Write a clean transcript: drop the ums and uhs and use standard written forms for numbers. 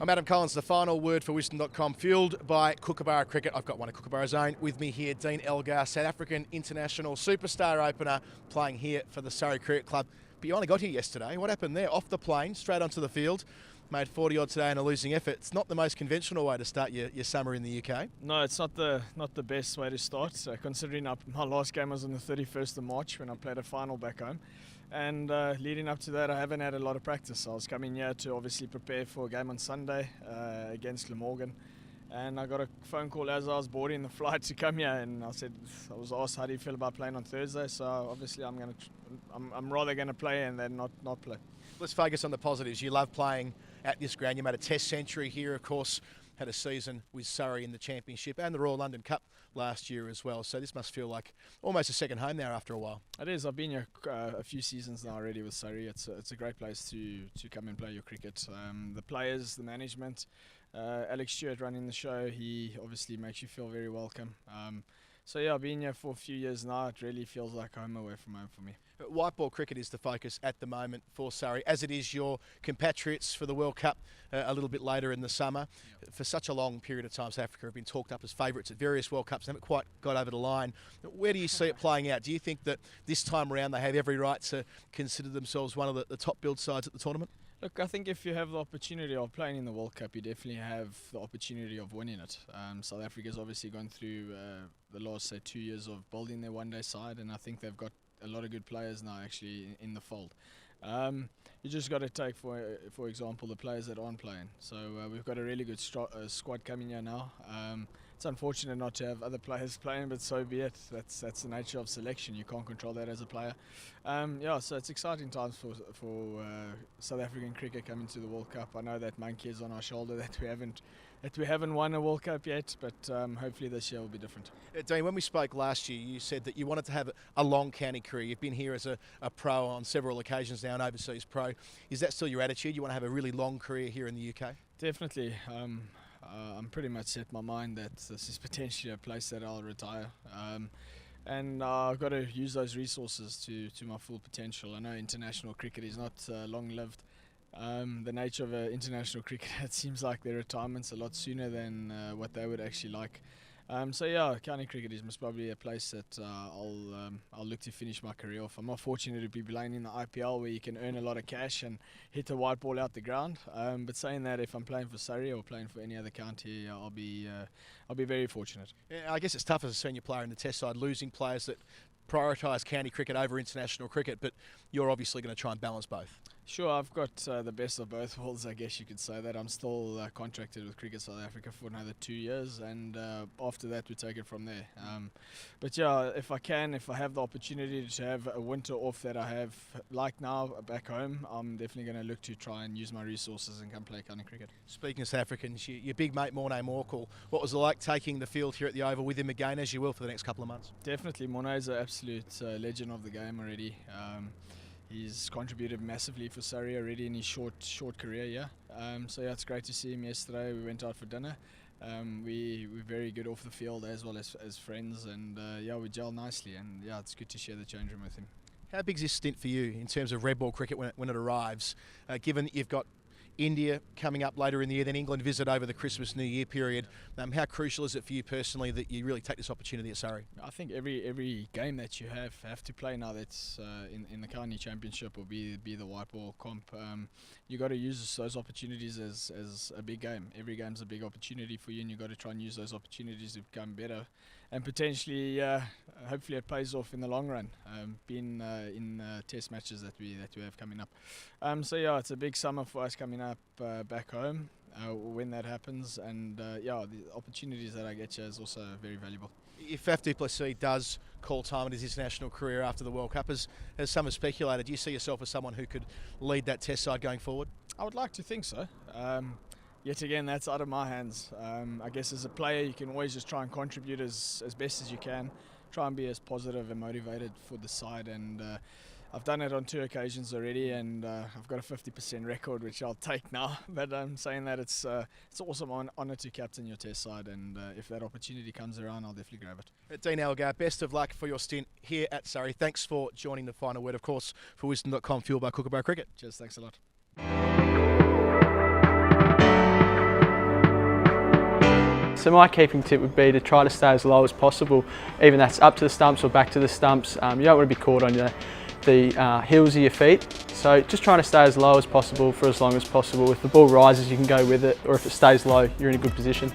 I'm Adam Collins, the final word for Wisdom.com, fueled by Kookaburra Cricket. I've got one of Kookaburra's own with me here, Dean Elgar, South African international superstar opener, playing here for the Surrey Cricket Club. But you only got here yesterday. What happened there? Off the plane, straight onto the field. Made 40 odd today in a losing effort. It's not the most conventional way to start your summer in the UK. No, it's not the best way to start, considering my last game was on the 31st of March when I played a final back home. And leading up to that, I haven't had a lot of practice. I was coming here to obviously prepare for a game on Sunday against Morne. And I got a phone call as I was boarding the flight to come here, and I was asked, how do you feel about playing on Thursday? So obviously I'm rather going to play and then not play. Let's focus on the positives. You love playing at this ground. You made a test century here, of course, had a season with Surrey in the Championship and the Royal London Cup last year as well. So this must feel like almost a second home now after a while. It is. I've been here a few seasons now already with Surrey. It's a great place to come and play your cricket. The players, the management, Alex Stewart running the show, he obviously makes you feel very welcome. So yeah, I've been here for a few years now. It really feels like home away from home for me. White ball cricket is the focus at the moment for Surrey, as it is your compatriots for the World Cup a little bit later in the summer. Yep. For such a long period of time, South Africa have been talked up as favourites at various World Cups and haven't quite got over the line. Where do you see it playing out? Do you think that this time around they have every right to consider themselves one of the top build sides at the tournament? Look, I think if you have the opportunity of playing in the World Cup, you definitely have the opportunity of winning it. South Africa's obviously gone through the last, 2 years of building their one-day side, and I think they've got a lot of good players now actually in the fold. You just got to take, for example, the players that aren't playing. So we've got a really good squad coming here now. It's unfortunate not to have other players playing, but so be it. That's the nature of selection. You can't control that as a player. So it's exciting times for South African cricket coming to the World Cup. I know that monkey is on our shoulder that we haven't won a World Cup yet, but hopefully this year will be different. Dean, when we spoke last year, you said that you wanted to have a long county career. You've been here as a pro on several occasions now, an overseas pro. Is that still your attitude? You want to have a really long career here in the UK? Definitely. I'm pretty much set my mind that this is potentially a place that I'll retire. And I've got to use those resources to my full potential. I know international cricket is not long-lived. The nature of international cricket, it seems like their retirement's a lot sooner than what they would actually like. County cricket is most probably a place that I'll look to finish my career off. I'm not fortunate to be playing in the IPL where you can earn a lot of cash and hit a white ball out the ground. But saying that, if I'm playing for Surrey or playing for any other county, I'll be very fortunate. Yeah, I guess it's tough as a senior player in the Test side, losing players that prioritise county cricket over international cricket, but you're obviously going to try and balance both. Sure, I've got the best of both worlds, I guess you could say that. I'm still contracted with Cricket South Africa for another 2 years, and after that we take it from there. If I have the opportunity to have a winter off that I have like now back home, I'm definitely going to look to try and use my resources and come play county cricket. Speaking of South Africans, your big mate Morne Morkel, what was it like taking the field here at the Oval with him again, as you will for the next couple of months? Definitely, Morne is an absolute legend of the game already. He's contributed massively for Surrey already in his short career, yeah. It's great to see him yesterday. We went out for dinner. We're very good off the field as well as friends, and we gel nicely, and it's good to share the change room with him. How big is this stint for you in terms of red ball cricket when it arrives, given that you've got India coming up later in the year, then England visit over the Christmas New Year period? How crucial is it for you personally that you really take this opportunity at Surrey? I think every game that you have to play now that's in the county championship or be the white ball comp, you got to use those opportunities as a big game. Every game's a big opportunity for you, and you got to try and use those opportunities to become better, and potentially hopefully it pays off in the long run, being in test matches that we have coming up. It's a big summer for us coming up back home when that happens, and the opportunities that I get here is also very valuable. If Faf du Plessis does call time in his international career after the World Cup, as some have speculated, do you see yourself as someone who could lead that test side going forward? I would like to think so. Yet again, that's out of my hands. I guess as a player, you can always just try and contribute as best as you can, try and be as positive and motivated for the side, and I've done it on 2 occasions already, and I've got a 50% record, which I'll take now. But I'm saying that it's awesome honour to captain your test side, and if that opportunity comes around, I'll definitely grab it. Dean Elgar, best of luck for your stint here at Surrey. Thanks for joining the final word, of course, for Wisdom.com, fueled by Kookaburra Cricket. Cheers, thanks a lot. So my keeping tip would be to try to stay as low as possible, even that's up to the stumps or back to the stumps. You don't want to be caught on the heels of your feet. So just trying to stay as low as possible for as long as possible. If the ball rises, you can go with it, or if it stays low, you're in a good position.